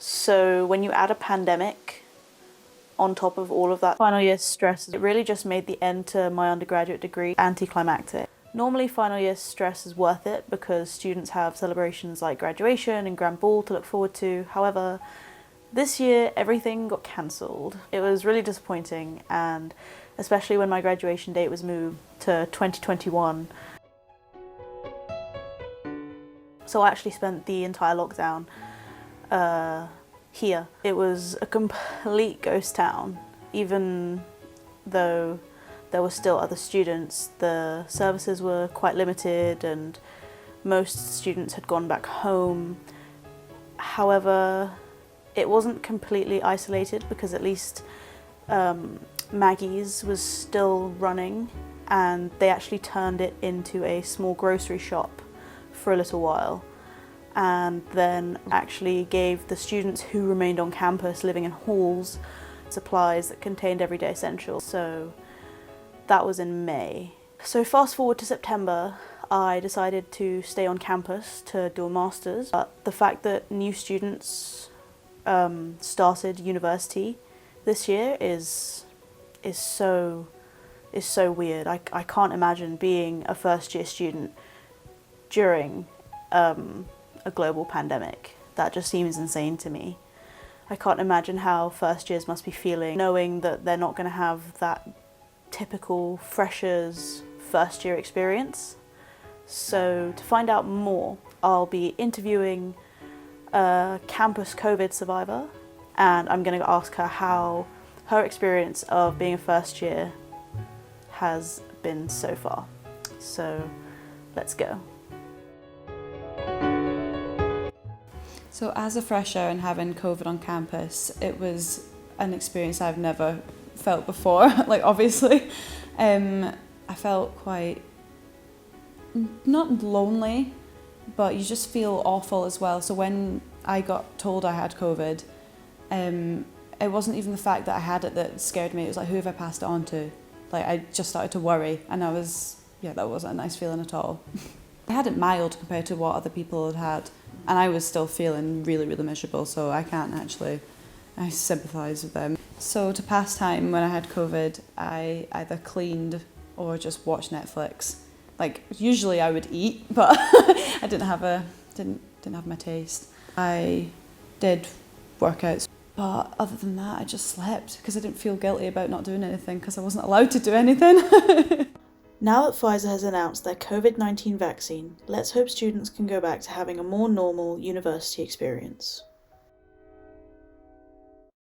So when you add a pandemic on top of all of that final year stress, it really just made the end to my undergraduate degree anticlimactic. Normally final year stress is worth it because students have celebrations like graduation and grand ball to look forward to. However, this year everything got cancelled. It was really disappointing, and especially when my graduation date was moved to 2021. So I actually spent the entire lockdown here. It was a complete ghost town. Even though there were still other students, the services were quite limited and most students had gone back home. However, it wasn't completely isolated because at least Maggie's was still running, and they actually turned it into a small grocery shop for a little while, and then actually gave the students who remained on campus living in halls supplies that contained everyday essentials. So that was in May. So fast forward to September, I decided to stay on campus to do a master's. But the fact that new students started university this year is so weird. I can't imagine being a first year student during a global pandemic. That just seems insane to me. I can't imagine how first years must be feeling, knowing that they're not going to have that typical freshers first year experience. So to find out more, I'll be interviewing a campus COVID survivor, and I'm going to ask her how her experience of being a first year has been so far. So let's go. So as a fresher and having COVID on campus, it was an experience I've never felt before, like obviously. I felt quite, not lonely, but you just feel awful as well. So when I got told I had COVID, it wasn't even the fact that I had it that scared me. It was like, who have I passed it on to? Like, I just started to worry, and that wasn't a nice feeling at all. I had it mild compared to what other people had had, and I was still feeling really, really miserable, so I sympathise with them. So to pass time when I had COVID, I either cleaned or just watched Netflix. Like, usually I would eat, but I didn't have my taste. I did workouts, but other than that, I just slept because I didn't feel guilty about not doing anything because I wasn't allowed to do anything. Now that Pfizer has announced their COVID-19 vaccine, let's hope students can go back to having a more normal university experience.